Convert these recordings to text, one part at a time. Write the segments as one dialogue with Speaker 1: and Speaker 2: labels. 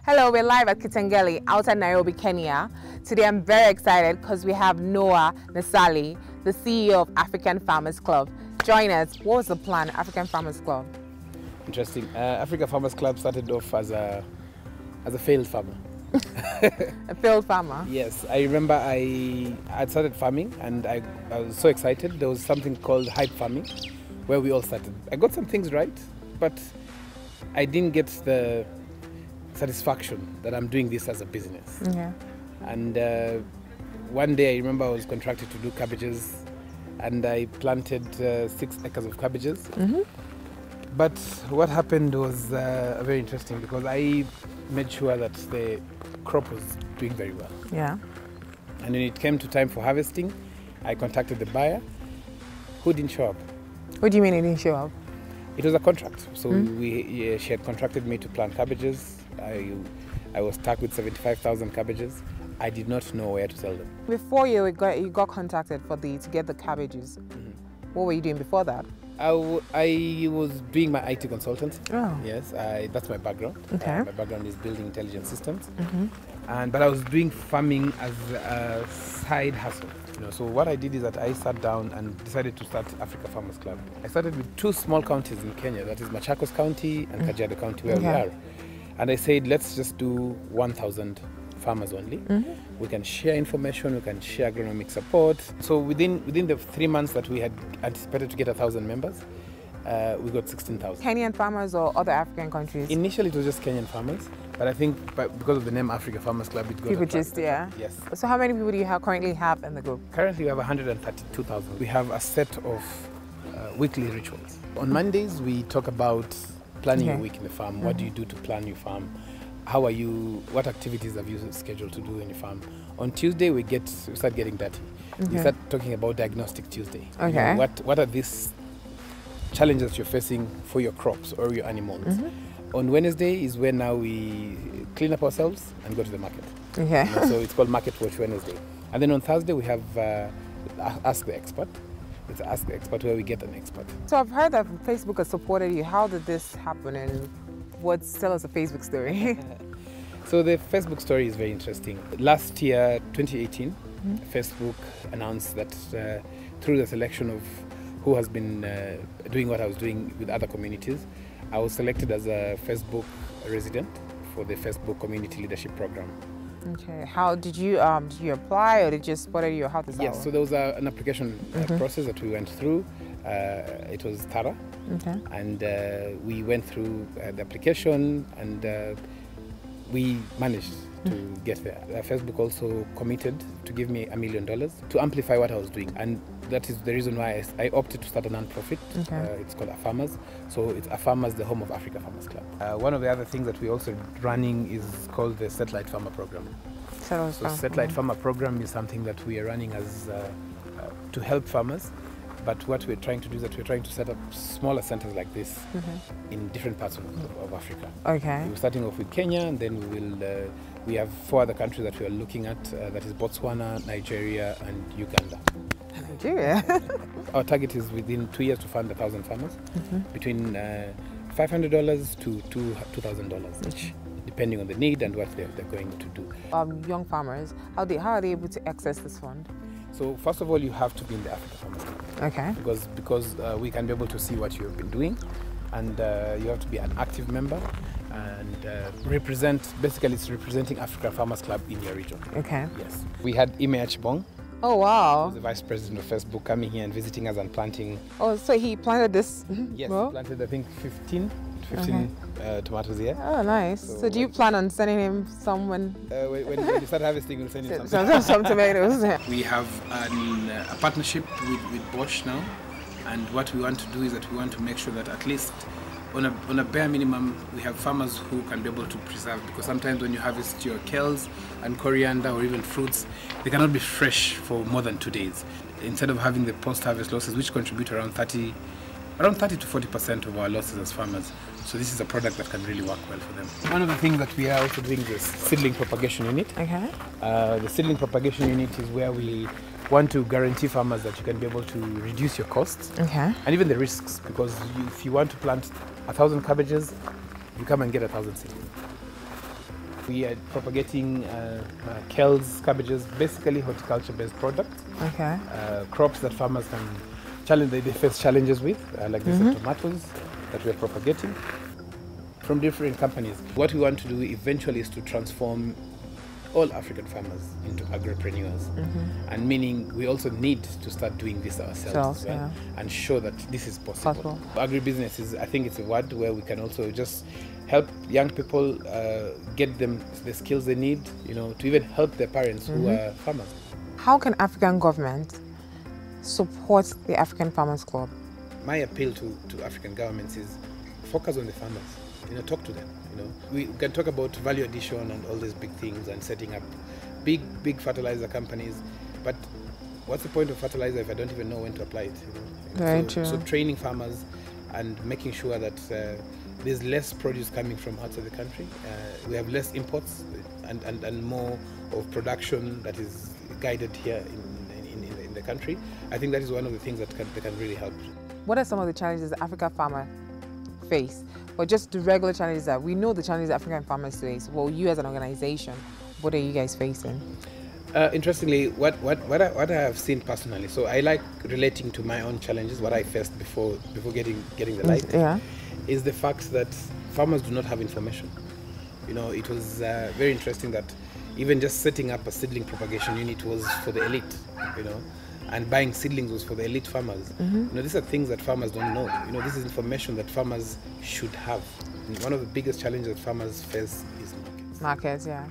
Speaker 1: Hello, we're live at Kitengeli outside Nairobi, Kenya. Today I'm very excited because we have Noah Nasiali, the CEO of African Farmers Club. Join us. What was the plan, African Farmers Club?
Speaker 2: Interesting. Africa Farmers Club started off as a failed farmer.
Speaker 1: A failed farmer?
Speaker 2: Yes, I remember I had started farming and I was so excited. There was something called hype farming where we all started. I got some things right, but I didn't get the satisfaction that I'm doing this as a business.
Speaker 1: Yeah.
Speaker 2: And one day I remember I was contracted to do cabbages and I planted 6 acres of cabbages.
Speaker 1: Mm-hmm.
Speaker 2: But what happened was very interesting because I made sure that the crop was doing very well.
Speaker 1: Yeah.
Speaker 2: And when it came to time for harvesting, I contacted the buyer who didn't show up.
Speaker 1: What do you mean he didn't show up?
Speaker 2: It was a contract. So she had contracted me to plant cabbages. I was stuck with 75,000 cabbages. I did not know where to sell them. Before
Speaker 1: you got contacted to get the cabbages, what were you doing before that?
Speaker 2: I was doing my IT consultant.
Speaker 1: Oh.
Speaker 2: Yes, that's my background.
Speaker 1: Okay.
Speaker 2: My background is building intelligent systems. But I was doing farming as a side hustle. So what I did is that I sat down and decided to start Africa Farmers Club. I started with 2 small counties in Kenya, that is Machakos County and Kajiado County, where we are. And I said, let's just do 1,000 farmers only. We can share information, we can share agronomic support. So within the 3 months that we had anticipated to get 1,000 members, we got 16,000.
Speaker 1: Kenyan farmers or other African countries?
Speaker 2: Initially it was just Kenyan farmers, but I think because of the name Africa Farmers Club, it got
Speaker 1: people just, yeah.
Speaker 2: Yes.
Speaker 1: So how many people do you currently have in the group?
Speaker 2: Currently we have 132,000. We have a set of weekly rituals. On Mondays we talk about planning your week in the farm. What do you do to plan your farm? What activities have you scheduled to do in your farm? On Tuesday we start getting dirty. We start talking about Diagnostic Tuesday.
Speaker 1: Okay.
Speaker 2: What are these challenges you're facing for your crops or your animals? On Wednesday is when now we clean up ourselves and go to the market.
Speaker 1: Okay.
Speaker 2: So it's called Market Watch Wednesday. And then on Thursday we have Ask the Expert. It's Ask the Expert where we get an expert.
Speaker 1: So I've heard that Facebook has supported you. How did this happen and tell us a Facebook story?
Speaker 2: So the Facebook story is very interesting. Last year, 2018, Facebook announced that through the selection of who has been doing what I was doing with other communities, I was selected as a Facebook resident for the Facebook Community Leadership Program.
Speaker 1: Okay. How did you apply, or did you just spotted you? How does that work?
Speaker 2: Yes. So there was an application process that we went through. It was thorough.
Speaker 1: Okay.
Speaker 2: And we went through the application, and we managed to get there. Facebook also committed to give me $1 million to amplify what I was doing, and that is the reason why I opted to start a non-profit. It's called AFarmers. So it's AFarmers, the home of Africa Farmers Club. One of the other things that we're also running is called the Satellite Farmer Program. Satellite Farmer Program is something that we are running as to help farmers. But what we're trying to do is that we're trying to set up smaller centers like this in different parts of Africa.
Speaker 1: Okay.
Speaker 2: We're starting off with Kenya, and then we have 4 other countries that we are looking at. That is Botswana, Nigeria, and Uganda.
Speaker 1: Nigeria.
Speaker 2: Our target is within 2 years to fund 1,000 farmers, between $500 to $2,000 each, depending on the need and what they're going to do.
Speaker 1: Young farmers, how are they able to access this fund?
Speaker 2: So first of all, you have to be in the Africa Farmers Club.
Speaker 1: Okay.
Speaker 2: Because we can be able to see what you have been doing, and you have to be an active member and basically it's representing Africa Farmers Club in your region.
Speaker 1: Okay.
Speaker 2: Yes. We had Ime Achibong.
Speaker 1: Oh wow.
Speaker 2: The vice president of Facebook coming here and visiting us and planting.
Speaker 1: Oh, so he planted this?
Speaker 2: Yes, he planted I think 15 tomatoes here.
Speaker 1: Oh, nice. So do you plan on sending him some when
Speaker 2: you start harvesting, we'll send him some
Speaker 1: tomatoes?
Speaker 2: We have a partnership with Bosch now, and what we want to do is that we want to make sure that at least on a bare minimum we have farmers who can be able to preserve, because sometimes when you harvest your kales and coriander or even fruits, they cannot be fresh for more than 2 days. Instead of having the post-harvest losses, which contribute around 30 to 40% of our losses as farmers. So this is a product that can really work well for them. One of the things that we are also doing is seedling propagation unit.
Speaker 1: Okay.
Speaker 2: The seedling propagation unit is where we want to guarantee farmers that you can be able to reduce your costs and even the risks, because if you want to plant 1,000 cabbages, you come and get 1,000 seedlings. We are propagating kales, cabbages, basically horticulture-based products.
Speaker 1: Okay.
Speaker 2: Crops that farmers can challenge, they face challenges with, like these tomatoes that we are propagating from different companies. What we want to do eventually is to transform all African farmers into agripreneurs, and meaning we also need to start doing this ourselves as well, and show that this is possible. Agribusiness is, I think it's a word where we can also just help young people get them the skills they need, you know, to even help their parents who are farmers.
Speaker 1: How can African government support the African Farmers Club?
Speaker 2: My appeal to African governments is focus on the farmers. You know, talk to them. You know, we can talk about value addition and all these big things and setting up big fertilizer companies, but what's the point of fertilizer if I don't even know when to apply it? You know?
Speaker 1: Very true.
Speaker 2: So training farmers and making sure that there's less produce coming from outside the country. We have less imports and more of production that is guided here in the country. I think that is one of the things that can really help.
Speaker 1: What are some of the challenges the African farmer face, or just the regular challenges that we know the challenges African farmers face? Well, you as an organization, what are you guys facing?
Speaker 2: Interestingly, what I have seen personally, so I like relating to my own challenges, what I faced before getting the light, is the fact that farmers do not have information. You know, it was very interesting that even just setting up a seedling propagation unit was for the elite, you know, and buying seedlings was for the elite farmers. You know, these are things that farmers don't know. You know, this is information that farmers should have. And one of the biggest challenges that farmers face is markets.
Speaker 1: Markets, yeah.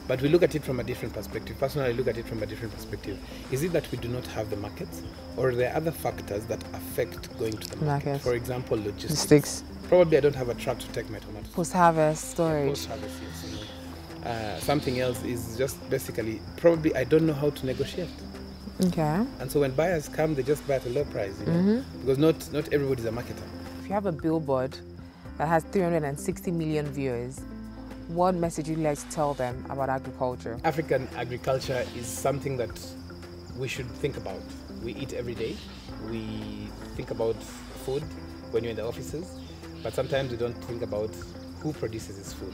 Speaker 2: But we look at it from a different perspective. Personally, I look at it from a different perspective. Is it that we do not have the markets, or are there other factors that affect going to the market? For example, logistics. Probably I don't have a truck to take my tomatoes.
Speaker 1: Post-harvest storage.
Speaker 2: Post-harvest, yes. You know. Something else is just basically, probably I don't know how to negotiate.
Speaker 1: Okay.
Speaker 2: And so when buyers come, they just buy at a low price, you know, because not everybody's a marketer.
Speaker 1: If you have a billboard that has 360 million viewers, what message would you like to tell them about agriculture? African
Speaker 2: agriculture is something that we should think about. We eat every day. We think about food when you're in the offices, but sometimes we don't think about who produces this food.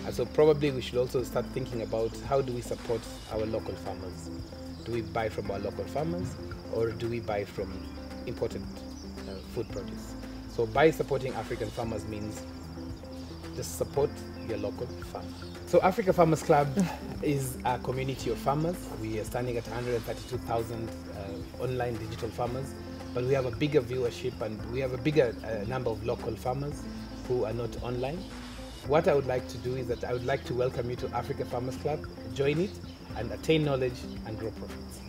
Speaker 2: And so probably we should also start thinking about how do we support our local farmers. Do we buy from our local farmers, or do we buy from imported food produce? So by supporting African farmers means just support your local farm. So Africa Farmers Club is a community of farmers. We are standing at 132,000 online digital farmers, but we have a bigger viewership and we have a bigger number of local farmers who are not online. What I would like to do is that I would like to welcome you to Africa Farmers Club, join it, and attain knowledge and grow profits.